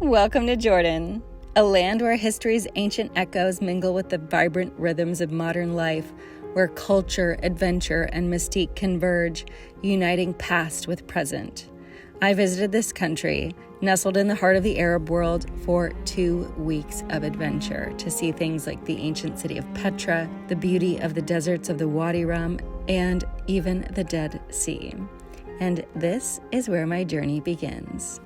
Welcome to Jordan, a land where history's ancient echoes mingle with the vibrant rhythms of modern life, where culture, adventure, and mystique converge, uniting past with present. I visited this country, nestled in the heart of the Arab world, for 2 weeks of adventure to see things like the ancient city of Petra, the beauty of the deserts of the Wadi Rum, and even the Dead Sea. And this is where my journey begins.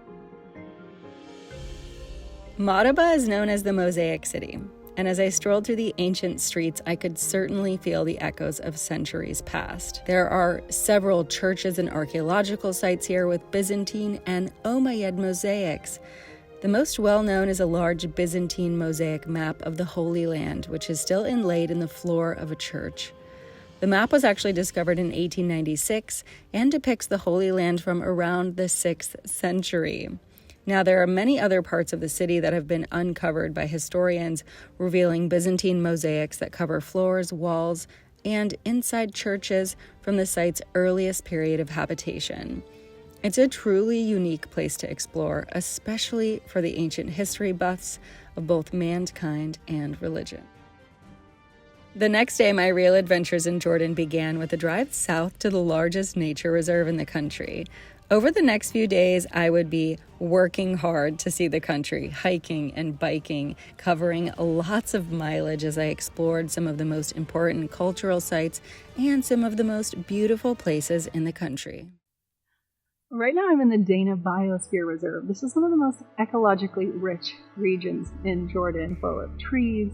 Madaba is known as the Mosaic City, and as I strolled through the ancient streets, I could certainly feel the echoes of centuries past. There are several churches and archaeological sites here with Byzantine and Umayyad mosaics. The most well-known is a large Byzantine mosaic map of the Holy Land, which is still inlaid in the floor of a church. The map was actually discovered in 1896 and depicts the Holy Land from around the 6th century. Now, there are many other parts of the city that have been uncovered by historians, revealing Byzantine mosaics that cover floors, walls, and inside churches from the site's earliest period of habitation. It's a truly unique place to explore, especially for the ancient history buffs of both mankind and religion. The next day, my real adventures in Jordan began with a drive south to the largest nature reserve in the country. Over the next few days, I would be working hard to see the country, hiking and biking, covering lots of mileage as I explored some of the most important cultural sites and some of the most beautiful places in the country. Right now I'm in the Dana Biosphere Reserve. This is one of the most ecologically rich regions in Jordan, full of trees.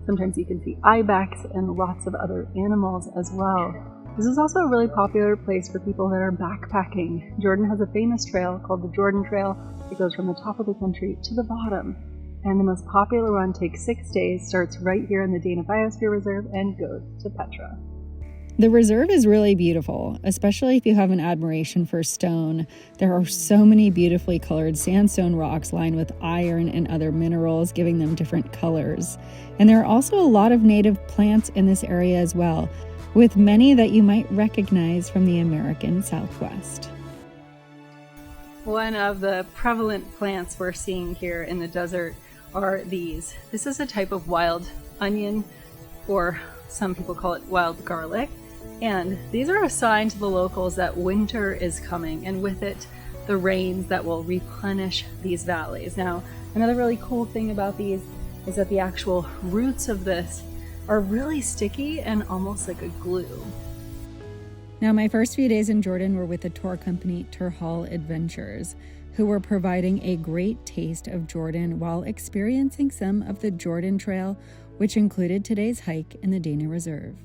Sometimes you can see ibex and lots of other animals as well. This is also a really popular place for people that are backpacking. Jordan has a famous trail called the Jordan Trail. It goes from the top of the country to the bottom. And the most popular one takes 6 days, starts right here in the Dana Biosphere Reserve, and goes to Petra. The reserve is really beautiful, especially if you have an admiration for stone. There are so many beautifully colored sandstone rocks lined with iron and other minerals, giving them different colors. And there are also a lot of native plants in this area as well, with many that you might recognize from the American Southwest. One of the prevalent plants we're seeing here in the desert are these. This is a type of wild onion, or some people call it wild garlic. And these are a sign to the locals that winter is coming, and with it, the rains that will replenish these valleys. Now, another really cool thing about these is that the actual roots of this are really sticky and almost like a glue. Now, my first few days in Jordan were with the tour company Terhaal Adventures, who were providing a great taste of Jordan while experiencing some of the Jordan Trail, which included today's hike in the Dana Reserve.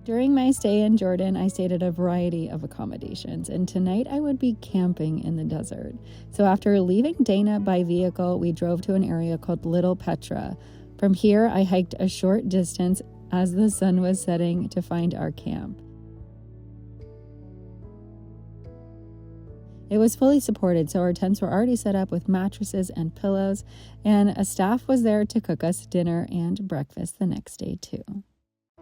During my stay in Jordan, I stayed at a variety of accommodations, and tonight I would be camping in the desert. So after leaving Dana by vehicle, we drove to an area called Little Petra. From here, I hiked a short distance as the sun was setting to find our camp. It was fully supported, so our tents were already set up with mattresses and pillows, and a staff was there to cook us dinner and breakfast the next day too.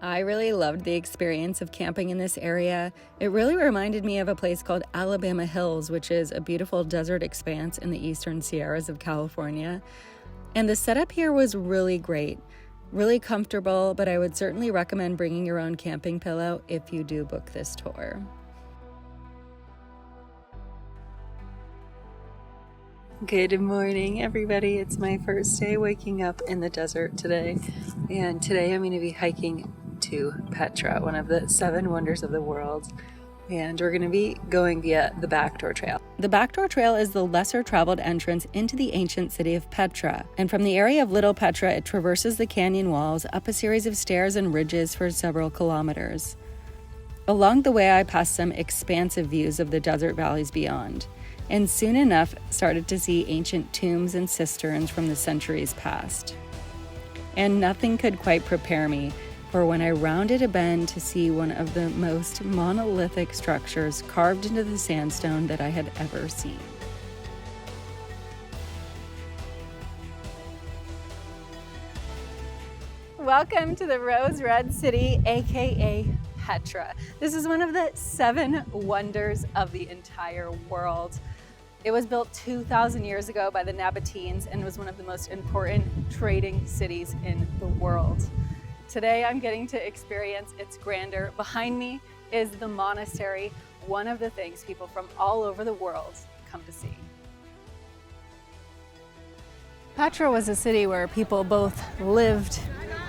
I really loved the experience of camping in this area. It really reminded me of a place called Alabama Hills, which is a beautiful desert expanse in the eastern Sierras of California. And the setup here was really great, really comfortable, but I would certainly recommend bringing your own camping pillow if you do book this tour. Good morning, everybody. It's my first day waking up in the desert today. And today I'm going to be hiking to Petra, one of the 7 wonders of the world. And we're going to be going via the Backdoor Trail. The Backdoor Trail is the lesser traveled entrance into the ancient city of Petra. And from the area of Little Petra, it traverses the canyon walls up a series of stairs and ridges for several kilometers. Along the way, I passed some expansive views of the desert valleys beyond, and soon enough started to see ancient tombs and cisterns from the centuries past. And nothing could quite prepare me for when I rounded a bend to see one of the most monolithic structures carved into the sandstone that I had ever seen. Welcome to the Rose Red City, aka Petra. This is one of the 7 wonders of the entire world. It was built 2,000 years ago by the Nabateans and was one of the most important trading cities in the world. Today, I'm getting to experience its grandeur. Behind me is the monastery, one of the things people from all over the world come to see. Petra was a city where people both lived,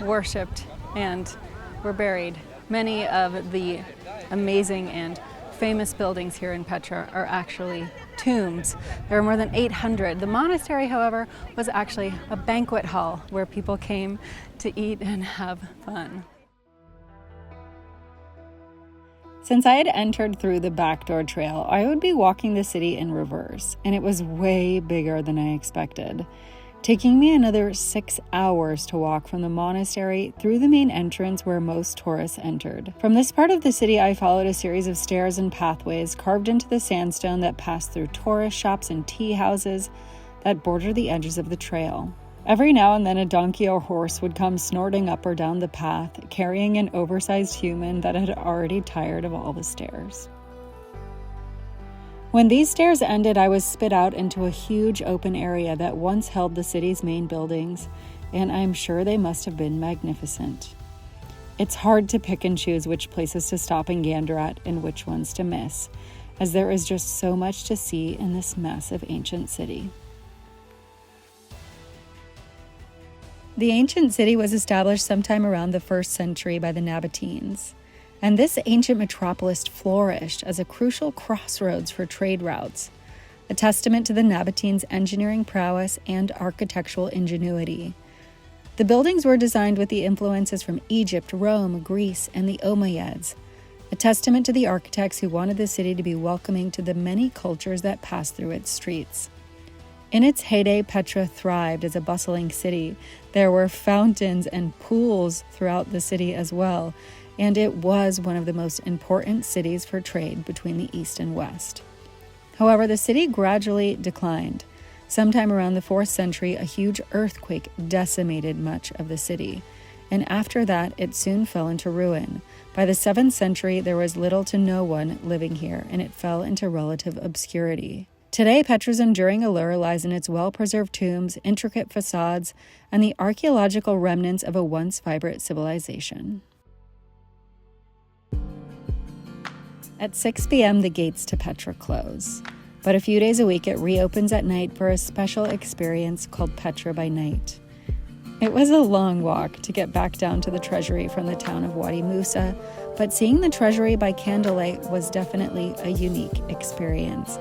worshipped, and were buried. Many of the amazing and famous buildings here in Petra are actually tombs. There are more than 800. The monastery, however, was actually a banquet hall where people came to eat and have fun. Since I had entered through the backdoor trail, I would be walking the city in reverse, and it was way bigger than I expected, taking me another 6 hours to walk from the monastery through the main entrance where most tourists entered. From this part of the city, I followed a series of stairs and pathways carved into the sandstone that passed through tourist shops and tea houses that border the edges of the trail. Every now and then a donkey or horse would come snorting up or down the path, carrying an oversized human that had already tired of all the stairs. When these stairs ended, I was spit out into a huge open area that once held the city's main buildings, and I'm sure they must have been magnificent. It's hard to pick and choose which places to stop and gander at and which ones to miss, as there is just so much to see in this massive ancient city. The ancient city was established sometime around the 1st century by the Nabateans. And this ancient metropolis flourished as a crucial crossroads for trade routes, a testament to the Nabateans' engineering prowess and architectural ingenuity. The buildings were designed with the influences from Egypt, Rome, Greece, and the Umayyads, a testament to the architects who wanted the city to be welcoming to the many cultures that passed through its streets. In its heyday, Petra thrived as a bustling city. There were fountains and pools throughout the city as well, and it was one of the most important cities for trade between the East and West. However, the city gradually declined. Sometime around the 4th century, a huge earthquake decimated much of the city, and after that, it soon fell into ruin. By the 7th century, there was little to no one living here, and it fell into relative obscurity. Today, Petra's enduring allure lies in its well-preserved tombs, intricate facades, and the archaeological remnants of a once vibrant civilization. At 6 p.m., the gates to Petra close, but a few days a week it reopens at night for a special experience called Petra by Night. It was a long walk to get back down to the treasury from the town of Wadi Musa, but seeing the treasury by candlelight was definitely a unique experience.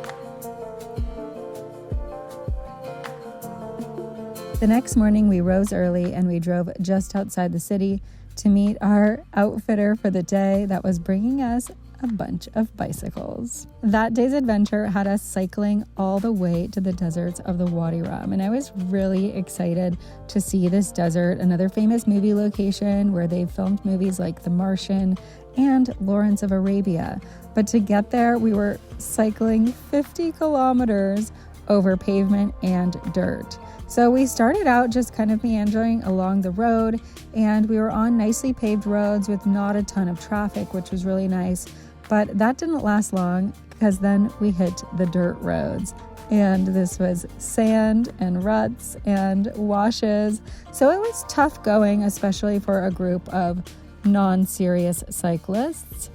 The next morning, we rose early and we drove just outside the city to meet our outfitter for the day that was bringing us a bunch of bicycles. That day's adventure had us cycling all the way to the deserts of the Wadi Rum, and I was really excited to see this desert, another famous movie location where they filmed movies like The Martian and Lawrence of Arabia. But to get there, we were cycling 50 kilometers over pavement and dirt. So we started out just kind of meandering along the road, and we were on nicely paved roads with not a ton of traffic, which was really nice. But that didn't last long because then we hit the dirt roads, and this was sand and ruts and washes. So it was tough going, especially for a group of non-serious cyclists.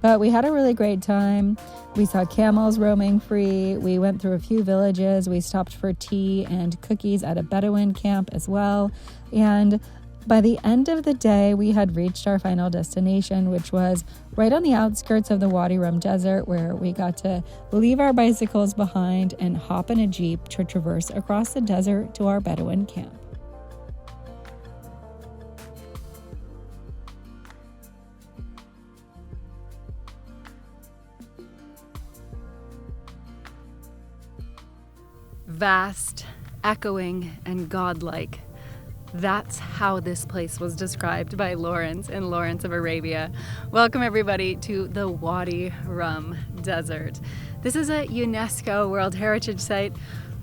But we had a really great time. We saw camels roaming free. We went through a few villages. We stopped for tea and cookies at a Bedouin camp as well. And by the end of the day, we had reached our final destination, which was right on the outskirts of the Wadi Rum Desert, where we got to leave our bicycles behind and hop in a jeep to traverse across the desert to our Bedouin camp. Vast, echoing, and godlike. That's how this place was described by Lawrence in Lawrence of Arabia. Welcome everybody to the Wadi Rum Desert. This is a UNESCO World Heritage Site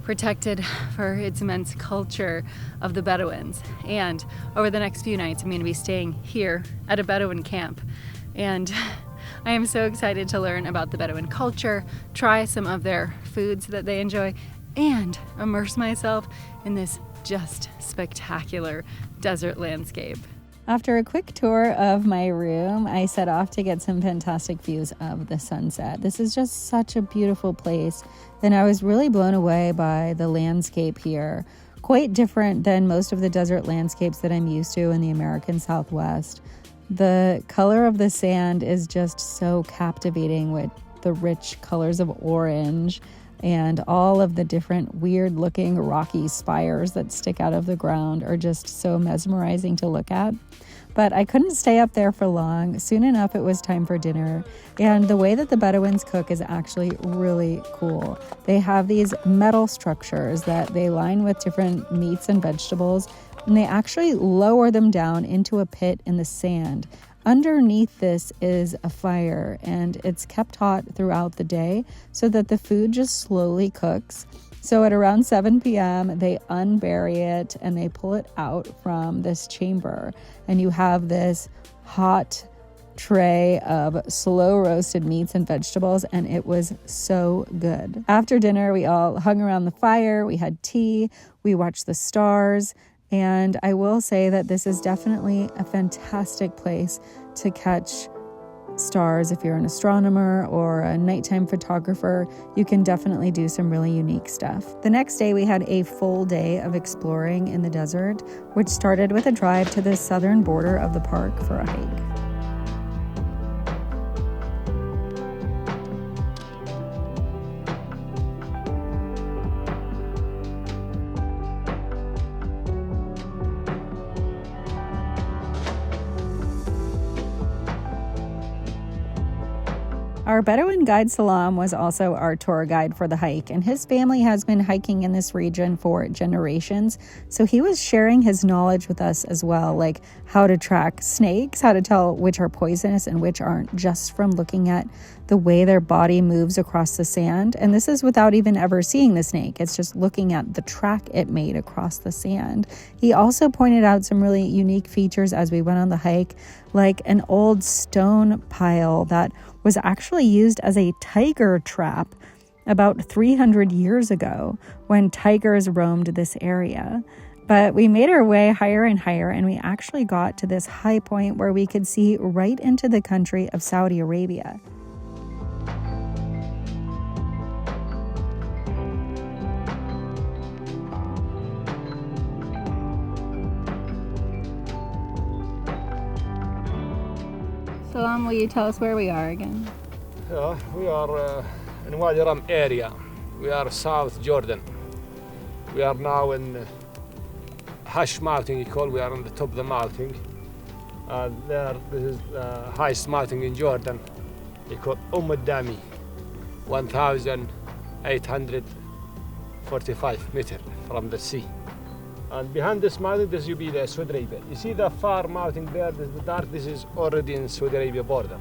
protected for its immense culture of the Bedouins. And over the next few nights, I'm going to be staying here at a Bedouin camp. And I am so excited to learn about the Bedouin culture, try some of their foods that they enjoy, and immerse myself in this just spectacular desert landscape. After a quick tour of my room, I set off to get some fantastic views of the sunset. This is just such a beautiful place, and I was really blown away by the landscape here. Quite different than most of the desert landscapes that I'm used to in the American Southwest. The color of the sand is just so captivating with the rich colors of orange and all of the different weird looking rocky spires that stick out of the ground are just so mesmerizing to look at. But I couldn't stay up there for long. Soon enough, it was time for dinner. And the way that the Bedouins cook is actually really cool. They have these metal structures that they line with different meats and vegetables, and they actually lower them down into a pit in the sand. Underneath this is a fire, and it's kept hot throughout the day so that the food just slowly cooks. So at around 7 p.m., they unbury it and they pull it out from this chamber. And you have this hot tray of slow roasted meats and vegetables, and it was so good. After dinner, we all hung around the fire, we had tea, we watched the stars. And I will say that this is definitely a fantastic place to catch stars. If you're an astronomer or a nighttime photographer, you can definitely do some really unique stuff. The next day, we had a full day of exploring in the desert, which started with a drive to the southern border of the park for a hike. Our Bedouin guide Salam was also our tour guide for the hike, and his family has been hiking in this region for generations, so he was sharing his knowledge with us as well, like how to track snakes, how to tell which are poisonous and which aren't, just from looking at the way their body moves across the sand. And this is without even ever seeing the snake. It's just looking at the track it made across the sand. He also pointed out some really unique features as we went on the hike, like an old stone pile that was actually used as a tiger trap about 300 years ago when tigers roamed this area. But we made our way higher and higher, and we actually got to this high point where we could see right into the country of Saudi Arabia. Salam, will you tell us where we are again? Yeah, we are in Wadi Rum area. We are South Jordan. We are now in Hash Mountain, you call. We are on the top of the mountain. This is the highest mountain in Jordan. You call Dami, 1,845 meters from the sea. And behind this mountain, this will be the Saudi Arabia. You see the far mountain there, the dark, this is already in Saudi Arabia border.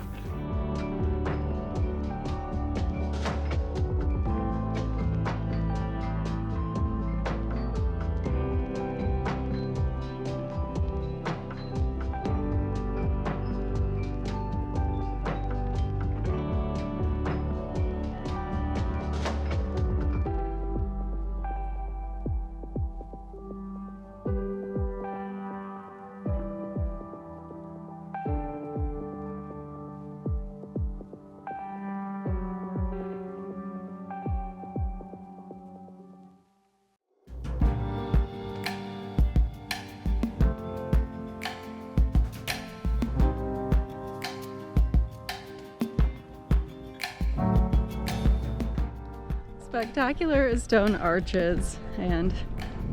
Spectacular stone arches and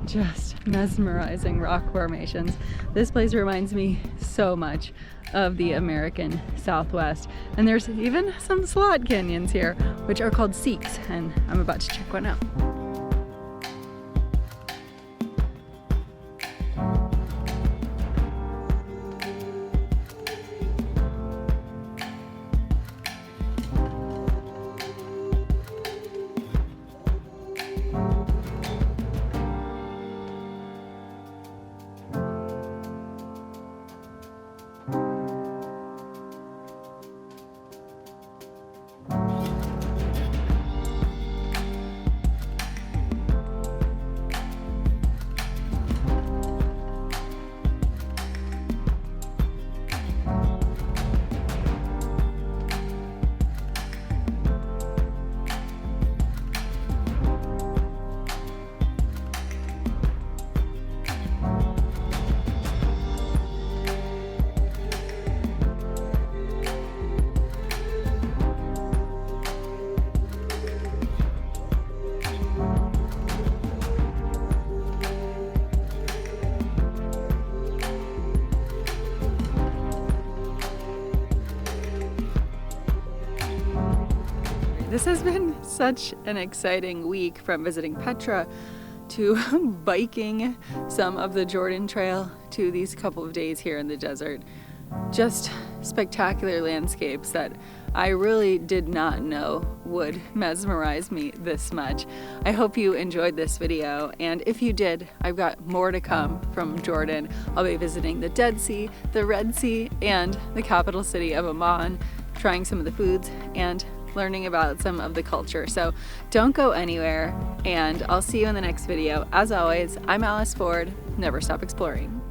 just mesmerizing rock formations. This place reminds me so much of the American Southwest. And there's even some slot canyons here, which are called Seeks, and I'm about to check one out. This has been such an exciting week, from visiting Petra to biking some of the Jordan Trail to these couple of days here in the desert. Just spectacular landscapes that I really did not know would mesmerize me this much. I hope you enjoyed this video, and if you did, I've got more to come from Jordan. I'll be visiting the Dead Sea, the Red Sea, and the capital city of Amman, trying some of the foods and learning about some of the culture. So don't go anywhere, and I'll see you in the next video. As always, I'm Alice Ford. Never stop exploring.